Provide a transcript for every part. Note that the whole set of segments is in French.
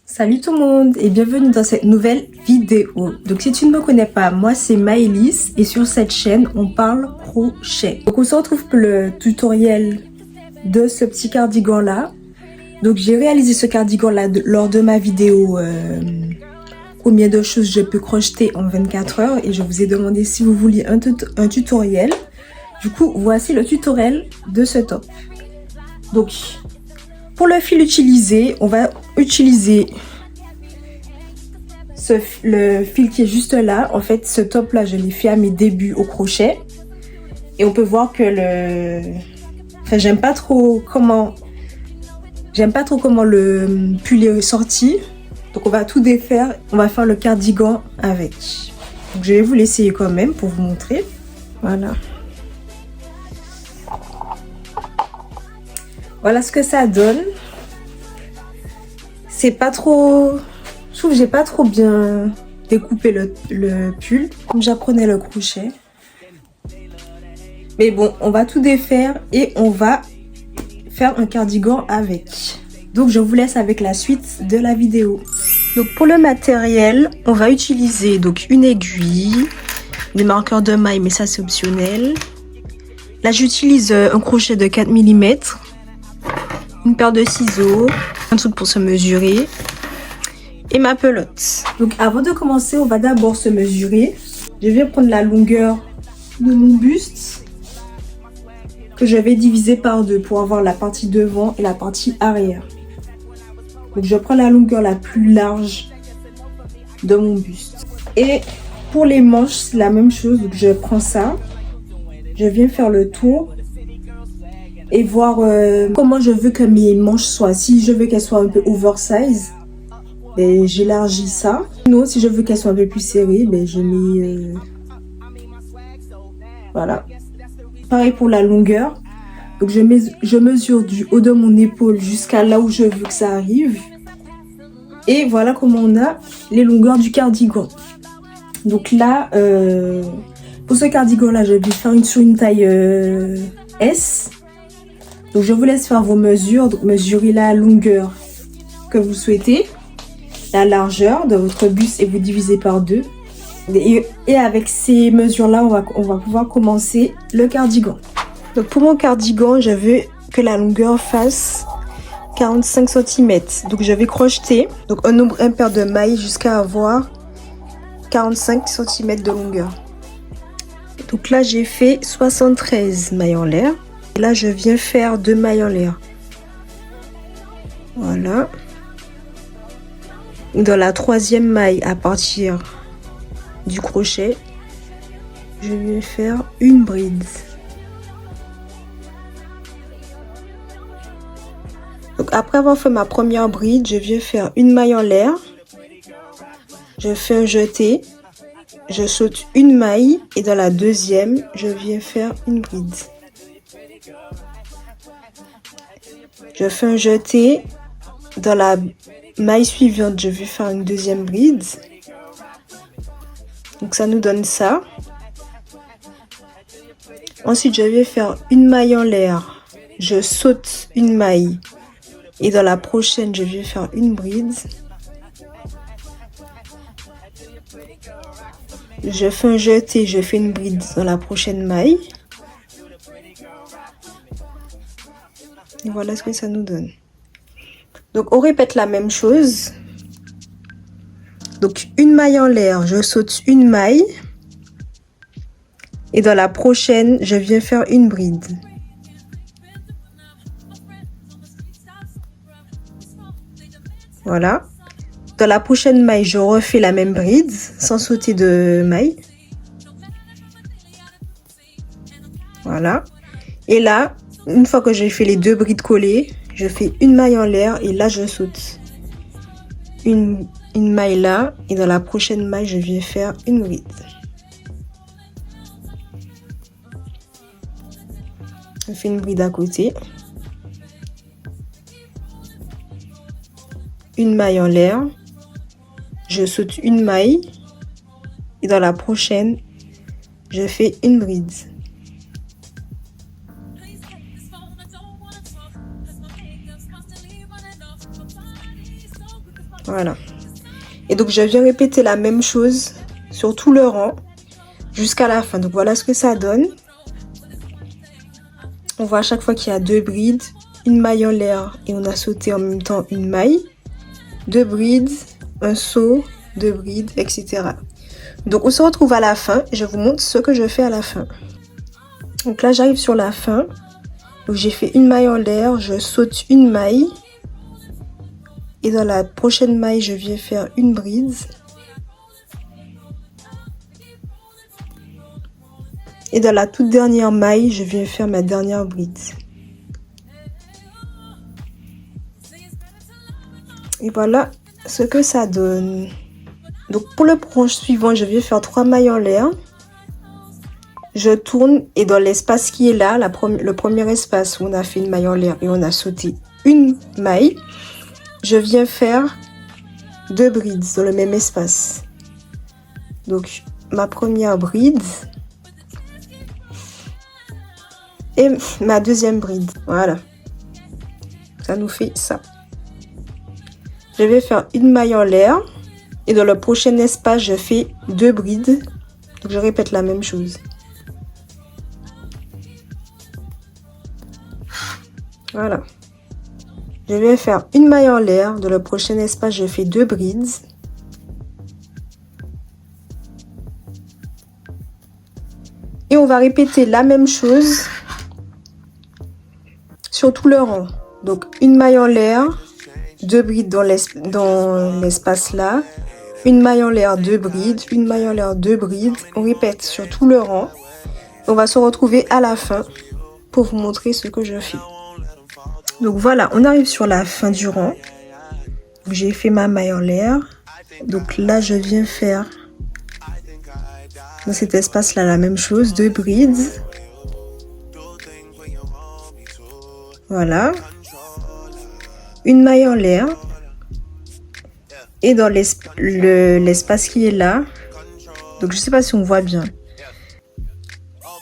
Salut tout le monde et bienvenue dans cette nouvelle vidéo. Donc si tu ne me connais pas, moi c'est Maëlys et sur cette chaîne on parle crochet. Donc on se retrouve pour le tutoriel de ce petit cardigan là. Donc j'ai réalisé ce cardigan là lors de ma vidéo combien de choses je peux crocheter en 24 heures et je vous ai demandé si vous vouliez un tutoriel. Du coup voici le tutoriel de ce top. Donc pour le fil utilisé, on va utiliser le fil qui est juste là. En fait, ce top là, je l'ai fait à mes débuts au crochet. Et on peut voir que Enfin, j'aime pas trop comment le pull est sorti. Donc on va tout défaire. On va faire le cardigan avec. Donc je vais vous l'essayer quand même pour vous montrer. Voilà. Voilà ce que ça donne. C'est pas trop... Je trouve que j'ai pas trop bien découpé le pull. Comme j'apprenais le crochet. Mais bon, on va tout défaire et on va faire un cardigan avec. Donc je vous laisse avec la suite de la vidéo. Donc pour le matériel, on va utiliser donc une aiguille, des marqueurs de maille, mais ça c'est optionnel. Là j'utilise un crochet de 4 mm. Une paire de ciseaux, un truc pour se mesurer et ma pelote. Donc avant de commencer, on va d'abord se mesurer. Je vais prendre la longueur de mon buste que je vais diviser par deux pour avoir la partie devant et la partie arrière. Donc je prends la longueur la plus large de mon buste. Et pour les manches, c'est la même chose. Donc je prends ça, je viens faire le tour et voir comment je veux que mes manches soient. Si je veux qu'elles soient un peu oversize, ben, j'élargis ça. Sinon, si je veux qu'elles soient un peu plus serrées, ben, je mets... Voilà. Pareil pour la longueur. Donc je mesure du haut de mon épaule jusqu'à là où je veux que ça arrive. Et voilà comment on a les longueurs du cardigan. Donc là, pour ce cardigan là, je vais faire sur une taille S. Donc je vous laisse faire vos mesures. Donc mesurez la longueur que vous souhaitez, la largeur de votre buste et vous divisez par deux. Et avec ces mesures là, on va pouvoir commencer le cardigan. Donc pour mon cardigan, je veux que la longueur fasse 45 cm. Donc je vais crocheter donc un nombre impair de mailles jusqu'à avoir 45 cm de longueur. Donc là j'ai fait 73 mailles en l'air. Et là je viens faire 2 mailles en l'air. Voilà. Dans la troisième maille à partir du crochet, je viens faire une bride. Donc après avoir fait ma première bride, je viens faire une maille en l'air. Je fais un jeté. Je saute une maille et dans la deuxième, je viens faire une bride. Je fais un jeté. Dans la maille suivante, je vais faire une deuxième bride. Donc ça nous donne ça. Ensuite, je vais faire une maille en l'air. Je saute une maille. Et dans la prochaine, je vais faire une bride. Je fais un jeté, je fais une bride dans la prochaine maille. Et voilà ce que ça nous donne. Donc on répète la même chose. Donc une maille en l'air, je saute une maille. Et dans la prochaine, je viens faire une bride. Voilà. Dans la prochaine maille, je refais la même bride sans sauter de maille. Voilà. Et là, une fois que j'ai fait les deux brides collées, je fais une maille en l'air et là je saute une maille là et dans la prochaine maille je viens faire une bride. Je fais une bride à côté, une maille en l'air, je saute une maille et dans la prochaine je fais une bride. Voilà. Et donc je viens répéter la même chose sur tout le rang jusqu'à la fin. Donc voilà ce que ça donne. On voit à chaque fois qu'il y a 2 brides, une maille en l'air et on a sauté en même temps une maille, 2 brides, un saut, 2 brides, etc. Donc on se retrouve à la fin et je vous montre ce que je fais à la fin. Donc là j'arrive sur la fin. Donc j'ai fait une maille en l'air, je saute une maille. Et dans la prochaine maille, je viens faire une bride. Et dans la toute dernière maille, je viens faire ma dernière bride. Et voilà ce que ça donne. Donc pour le branche suivant, je viens faire 3 mailles en l'air. Je tourne et dans l'espace qui est là, le premier espace où on a fait une maille en l'air et on a sauté une maille, je viens faire 2 brides dans le même espace. Donc ma première bride et ma deuxième bride. Voilà. Ça nous fait ça. Je vais faire une maille en l'air et dans le prochain espace, je fais 2 brides. Donc je répète la même chose. Voilà. Je vais faire une maille en l'air. Dans le prochain espace, je fais 2 brides. Et on va répéter la même chose sur tout le rang. Donc une maille en l'air, 2 brides dans l'espace là. Une maille en l'air, 2 brides. Une maille en l'air, 2 brides. On répète sur tout le rang. On va se retrouver à la fin pour vous montrer ce que je fais. Donc voilà, on arrive sur la fin du rang. J'ai fait ma maille en l'air. Donc là, je viens faire dans cet espace-là la même chose, 2 brides. Voilà. Une maille en l'air. Et dans l'espace qui est là, donc je sais pas si on voit bien.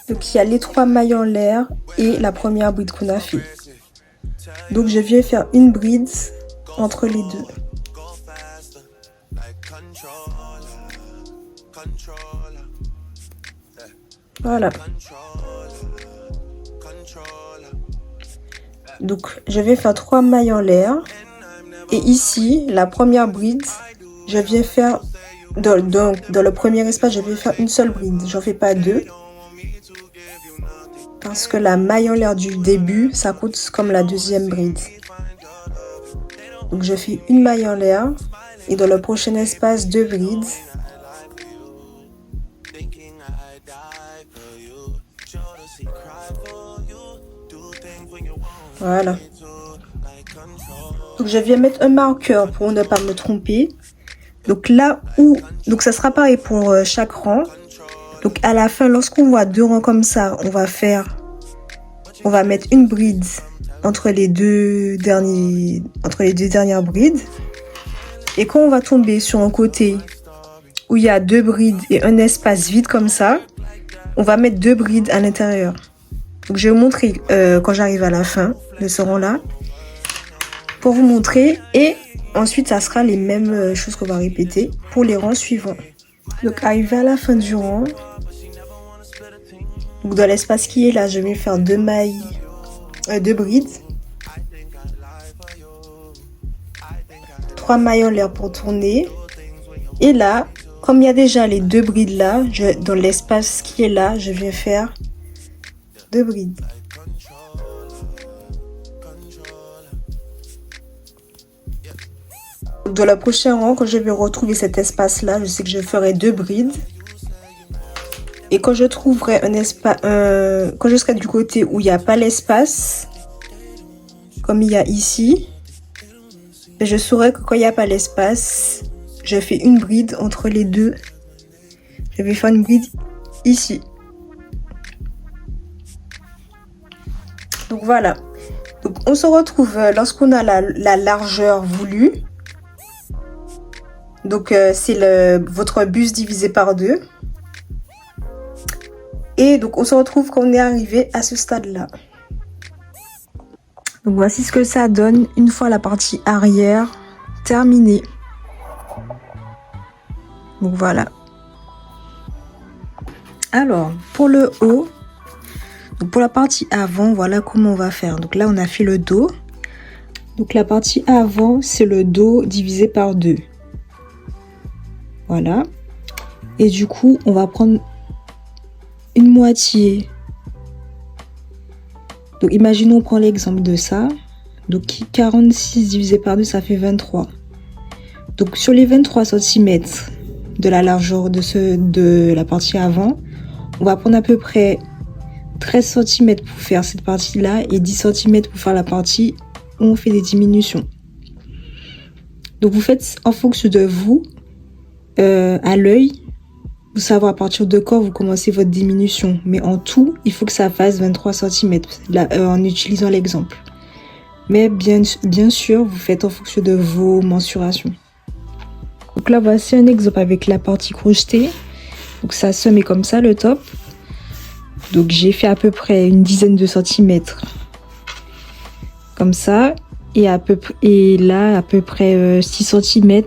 Donc il y a les 3 mailles en l'air et la première bride qu'on a fait. Donc je viens faire une bride entre les deux. Voilà. Donc je vais faire 3 mailles en l'air. Et ici, la première bride, je viens faire, dans le premier espace, je vais faire une seule bride. J'en fais pas 2. Parce que la maille en l'air du début, ça compte comme la deuxième bride. Donc je fais une maille en l'air. Et dans le prochain espace, 2 brides. Voilà. Donc je viens mettre un marqueur pour ne pas me tromper. Donc là où, donc ça sera pareil pour chaque rang. Donc à la fin, lorsqu'on voit 2 rangs comme ça, on va mettre une bride entre les deux dernières brides. Et quand on va tomber sur un côté où il y a 2 brides et un espace vide comme ça, on va mettre 2 brides à l'intérieur. Donc je vais vous montrer quand j'arrive à la fin de ce rang là pour vous montrer, et ensuite ça sera les mêmes choses qu'on va répéter pour les rangs suivants. Donc arrivé à la fin du rang, donc dans l'espace qui est là, je vais faire 2 mailles, 2 brides, 3 mailles en l'air pour tourner. Et là, comme il y a déjà les 2 brides là, dans l'espace qui est là, je vais faire 2 brides. Dans le prochain rang, quand je vais retrouver cet espace là, je sais que je ferai 2 brides. Et quand je trouverai un espace, quand je serai du côté où il n'y a pas l'espace, comme il y a ici, je saurai que quand il n'y a pas l'espace, je fais une bride entre les deux. Je vais faire une bride ici. Donc voilà. Donc on se retrouve lorsqu'on a la largeur voulue. Donc c'est votre buste divisé par 2. Et donc on se retrouve quand on est arrivé à ce stade-là. Donc voici ce que ça donne une fois la partie arrière terminée. Donc voilà. Alors, pour le haut, donc pour la partie avant, voilà comment on va faire. Donc là, on a fait le dos. Donc la partie avant, c'est le dos divisé par 2. Voilà. Et du coup, on va prendre une moitié. Donc imaginons, on prend l'exemple de ça. Donc 46 divisé par 2, ça fait 23. Donc sur les 23 cm de la largeur de la partie avant, on va prendre à peu près 13 cm pour faire cette partie-là et 10 cm pour faire la partie où on fait des diminutions. Donc vous faites en fonction de vous, à l'œil, vous savez à partir de quand vous commencez votre diminution. Mais en tout, il faut que ça fasse 23 cm là, en utilisant l'exemple. Mais bien sûr, vous faites en fonction de vos mensurations. Donc là, voici un exemple avec la partie crochetée. Donc ça se met comme ça, le top. Donc j'ai fait à peu près une dizaine de centimètres. Comme ça. Et là, à peu près 6 cm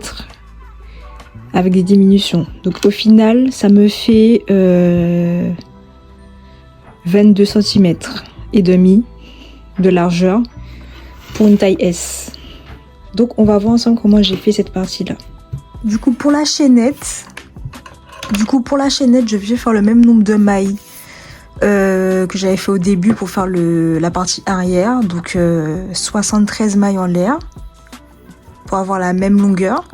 avec des diminutions. Donc au final, ça me fait 22 cm et demi de largeur pour une taille S. Donc on va voir ensemble comment j'ai fait cette partie-là. Du coup, pour la chaînette, je vais faire le même nombre de mailles que j'avais fait au début pour faire la partie arrière. Donc 73 mailles en l'air pour avoir la même longueur.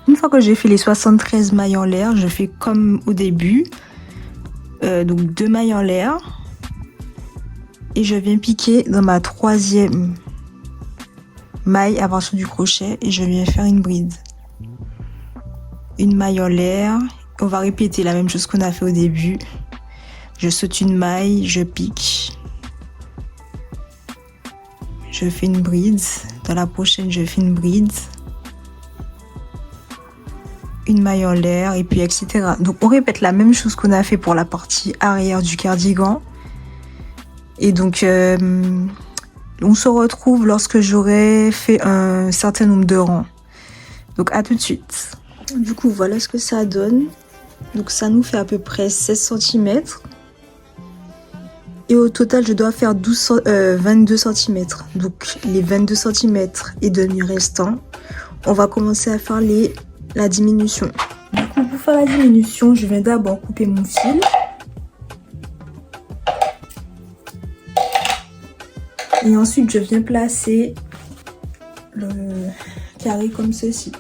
Une fois que j'ai fait les 73 mailles en l'air, je fais comme au début. Donc 2 mailles en l'air. Et je viens piquer dans ma 3e maille à partir du crochet et je viens faire une bride. Une maille en l'air. On va répéter la même chose qu'on a fait au début. Je saute une maille, je pique. Je fais une bride. Dans la prochaine, je fais une bride. Une maille en l'air et puis etc. Donc on répète la même chose qu'on a fait pour la partie arrière du cardigan. Et donc, on se retrouve lorsque j'aurai fait un certain nombre de rangs. Donc, à tout de suite. Du coup, voilà ce que ça donne. Donc, ça nous fait à peu près 16 cm. Et au total, je dois faire 22 cm. Donc, les 22 cm et demi restants, on va commencer à faire la diminution. Du coup, pour faire la diminution, je viens d'abord couper mon fil. Et ensuite, je viens placer le carré comme ceci.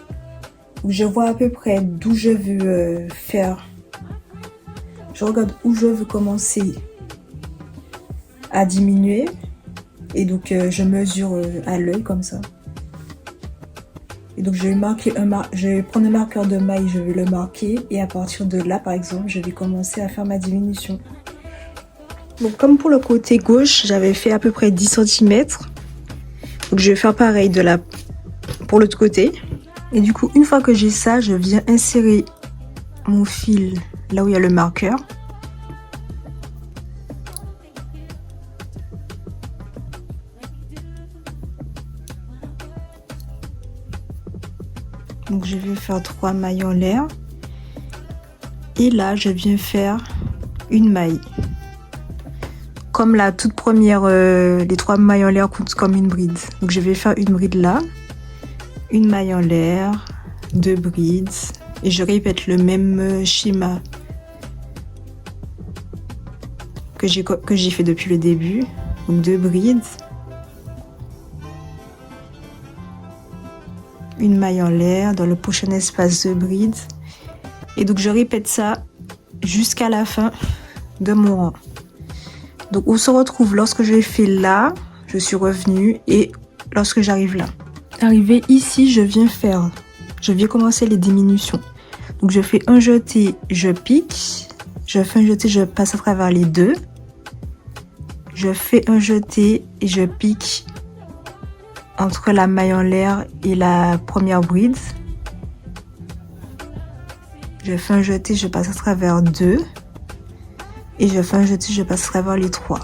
Je vois à peu près d'où je veux faire. Je regarde où je veux commencer à diminuer. Et donc, je mesure à l'œil comme ça. Et donc, je vais prendre un marqueur de maille, je vais le marquer. Et à partir de là, par exemple, je vais commencer à faire ma diminution. Donc comme pour le côté gauche, j'avais fait à peu près 10 cm. Donc je vais faire pareil pour l'autre côté. Et du coup, une fois que j'ai ça, je viens insérer mon fil là où il y a le marqueur. Donc je vais faire 3 mailles en l'air. Et là, je viens faire une maille. Comme la toute première, les 3 mailles en l'air comptent comme une bride. Donc je vais faire une bride là, une maille en l'air, 2 brides. Et je répète le même schéma que j'ai fait depuis le début. Donc 2 brides, une maille en l'air, dans le prochain espace 2 brides. Et donc je répète ça jusqu'à la fin de mon rang. Donc on se retrouve lorsque je l'ai fait là, je suis revenue et lorsque j'arrive là. Arrivé ici, je viens commencer les diminutions. Donc je fais un jeté, je pique, je fais un jeté, je passe à travers les deux. Je fais un jeté et je pique entre la maille en l'air et la première bride. Je fais un jeté, je passe à travers deux. Et je fais un jeté, je passe à travers les 3.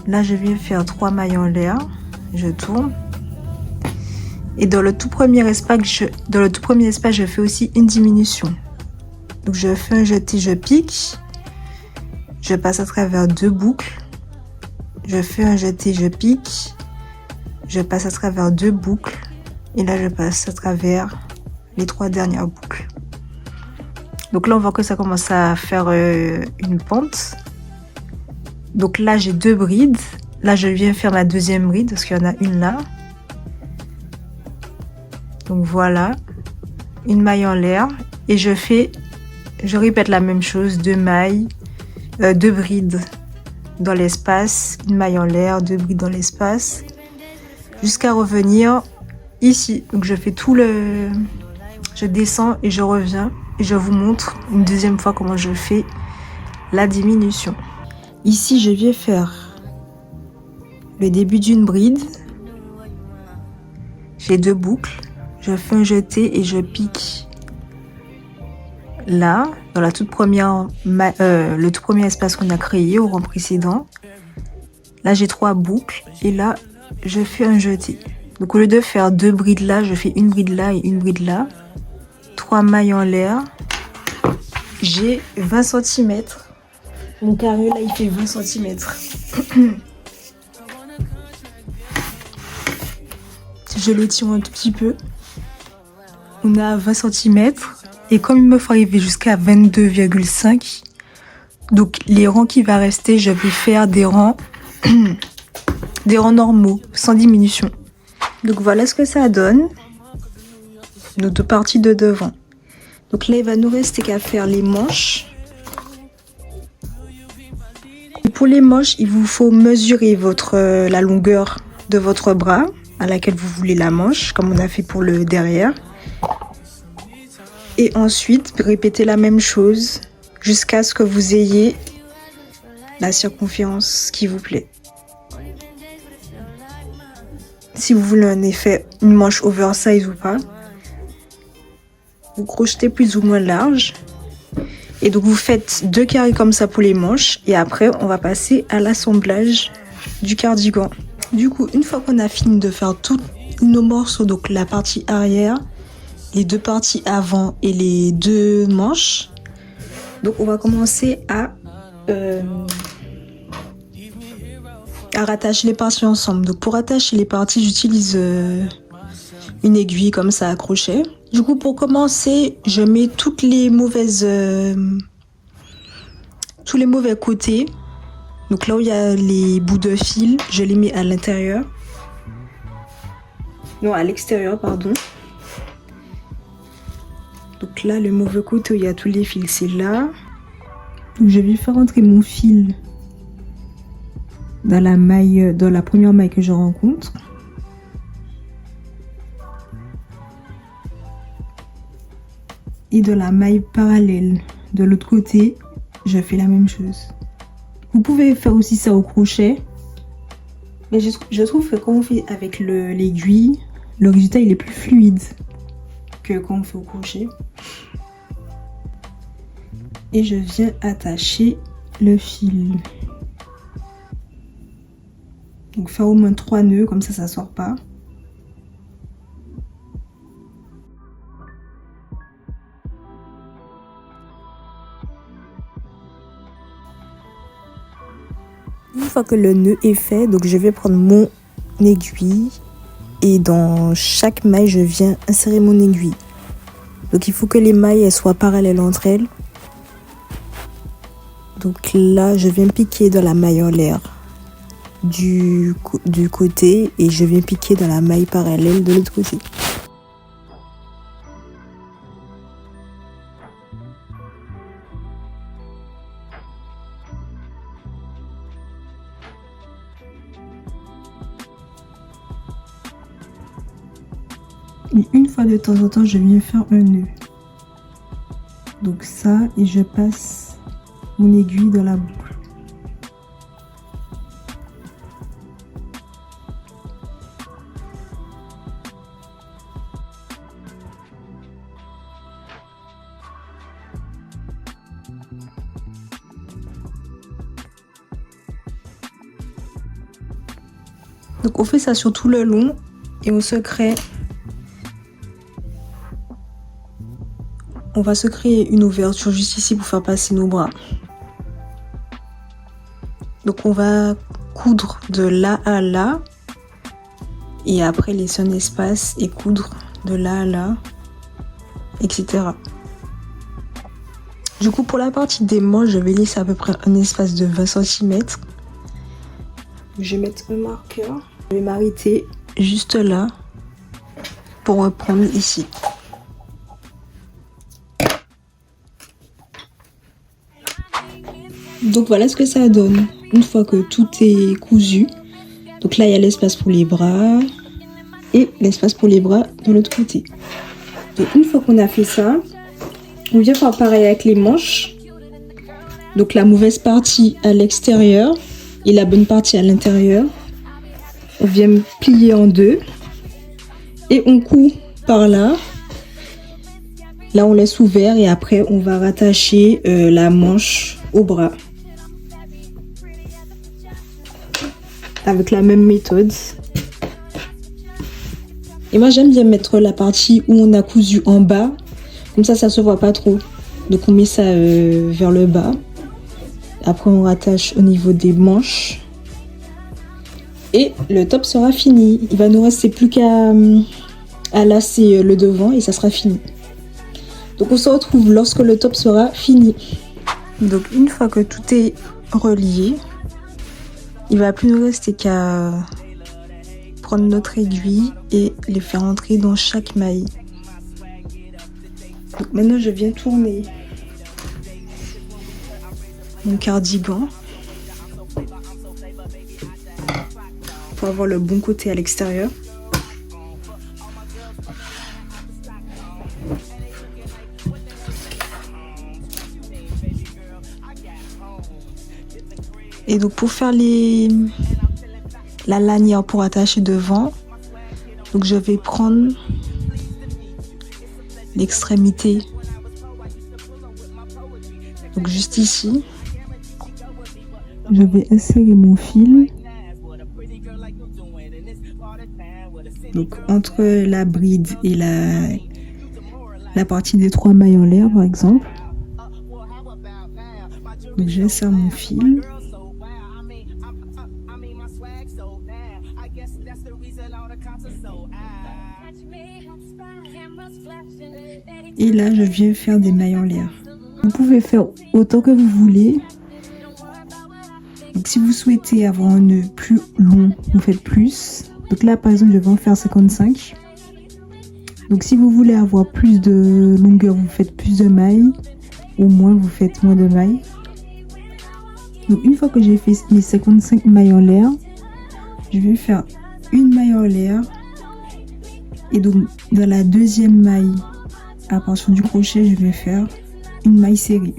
Là, je viens faire 3 mailles en l'air. je tourne. Et dans le tout premier espace, je fais aussi une diminution. Donc je fais un jeté, je pique. Je passe à travers 2 boucles. Je fais un jeté, je pique. Je passe à travers 2 boucles. Et là, je passe à travers les 3 dernières boucles. Donc là, on voit que ça commence à faire une pente. Donc là, j'ai 2 brides. Là, je viens faire ma deuxième bride parce qu'il y en a une là. Donc voilà, une maille en l'air. Et je répète la même chose, 2 mailles, 2 brides dans l'espace, une maille en l'air, 2 brides dans l'espace, jusqu'à revenir ici. Donc je fais je descends et je reviens et je vous montre une deuxième fois comment je fais la diminution. Ici, je viens faire le début d'une bride. J'ai 2 boucles. Je fais un jeté et je pique là, dans le tout premier espace qu'on a créé au rang précédent. Là, j'ai 3 boucles et là, je fais un jeté. Donc, au lieu de faire 2 brides là, je fais une bride là et une bride là. 3 mailles en l'air. J'ai 20 cm. Mon carré là, il fait 20 cm. Je l'étire un tout petit peu. On a 20 cm. Et comme il me faut arriver jusqu'à 22,5, donc les rangs qui va rester, je vais faire des rangs normaux, sans diminution. Donc voilà ce que ça donne. Nos 2 parties de devant. Donc là, il va nous rester qu'à faire les manches. Et pour les manches, il vous faut mesurer la longueur de votre bras à laquelle vous voulez la manche, comme on a fait pour le derrière. Et ensuite, répétez la même chose jusqu'à ce que vous ayez la circonférence qui vous plaît. Si vous voulez un effet, une manche oversize ou pas, vous crochetez plus ou moins large. Et donc vous faites 2 carrés comme ça pour les manches. Et après, on va passer à l'assemblage du cardigan. Du coup, une fois qu'on a fini de faire tous nos morceaux, donc la partie arrière, les 2 parties avant et les 2 manches, donc on va commencer à rattacher les parties ensemble. Donc pour attacher les parties, j'utilise une aiguille comme ça à crochet. Du coup, pour commencer, je mets tous les mauvais côtés. Donc là où il y a les bouts de fil, je les mets à l'intérieur. Non, à l'extérieur, pardon. Donc là, le mauvais côté où il y a tous les fils, c'est là. Donc je vais faire entrer mon fil dans la première maille que je rencontre. Et de la maille parallèle de l'autre côté, je fais la même chose. Vous pouvez faire aussi ça au crochet. Mais je trouve que quand on fait avec l'aiguille, le résultat il est plus fluide que quand on fait au crochet. Et je viens attacher le fil. Donc faire au moins 3 nœuds, comme ça sort pas. Une fois que le nœud est fait, donc je vais prendre mon aiguille et dans chaque maille, je viens insérer mon aiguille. Donc il faut que les mailles elles soient parallèles entre elles. Donc là, je viens piquer dans la maille en l'air du côté et je viens piquer dans la maille parallèle de l'autre côté. Et une fois de temps en temps, je viens faire un nœud. Donc ça, et je passe mon aiguille dans la boucle. Donc on fait ça sur tout le long et on se crée... On va se créer une ouverture juste ici pour faire passer nos bras. Donc on va coudre de là à là. Et après laisser un espace et coudre de là à là, etc. Du coup, pour la partie des manches, je vais laisser à peu près un espace de 20 cm. Je vais mettre un marqueur. Je vais m'arrêter juste là pour reprendre ici. Donc voilà ce que ça donne une fois que tout est cousu. Donc là, il y a l'espace pour les bras et l'espace pour les bras de l'autre côté. Donc une fois qu'on a fait ça, on vient faire pareil avec les manches. Donc la mauvaise partie à l'extérieur et la bonne partie à l'intérieur. On vient plier en deux et on coud par là. Là, on laisse ouvert et après, on va rattacher la manche au bras. Avec la même méthode. Et moi j'aime bien mettre la partie où on a cousu en bas, comme ça se voit pas trop. Donc on met ça vers le bas. Après on rattache au niveau des manches. Et le top sera fini. Il va nous rester plus qu'à lasser le devant et ça sera fini. Donc on se retrouve lorsque le top sera fini. Donc une fois que tout est relié, il va plus nous rester qu'à prendre notre aiguille et les faire entrer dans chaque maille. Donc maintenant je viens tourner mon cardigan pour avoir le bon côté à l'extérieur. Et donc pour faire la lanière pour attacher devant, donc je vais prendre l'extrémité, donc juste ici, je vais insérer mon fil, donc entre la bride et la partie des 3 mailles en l'air par exemple. Donc j'insère mon fil. Et là, je viens faire des mailles en l'air. Vous pouvez faire autant que vous voulez. Donc, si vous souhaitez avoir un nœud plus long, vous faites plus. Donc là, par exemple, je vais en faire 55. Donc, si vous voulez avoir plus de longueur, vous faites plus de mailles. Ou moins, vous faites moins de mailles. Donc, une fois que j'ai fait mes 55 mailles en l'air, je vais faire une maille en l'air. Et donc, dans la deuxième maille, à partir du crochet, je vais faire une maille serrée.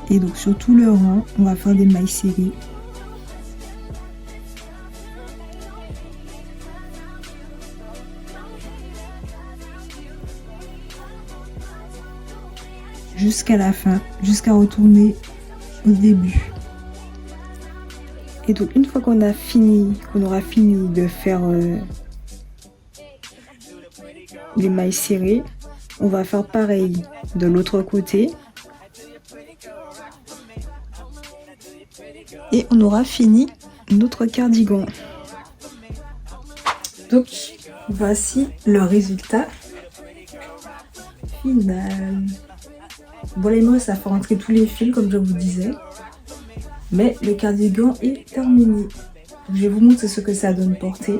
Et donc, sur tout le rang, on va faire des mailles serrées. Jusqu'à la fin, jusqu'à retourner au début. Et donc une fois qu'on aura fini de faire les mailles serrées, on va faire pareil de l'autre côté. Et on aura fini notre cardigan. Donc voici le résultat final. Bon, les mains, ça fait rentrer tous les fils comme je vous disais. Mais le cardigan est terminé. Je vais vous montrer ce que ça donne porté.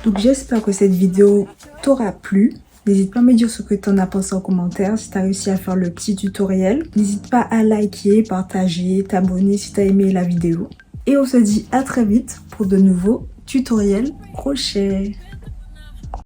Donc j'espère que cette vidéo t'aura plu. N'hésite pas à me dire ce que tu en as pensé en commentaire, si tu as réussi à faire le petit tutoriel. N'hésite pas à liker, partager, t'abonner si tu as aimé la vidéo. Et on se dit à très vite pour de nouveaux tutoriels crochets.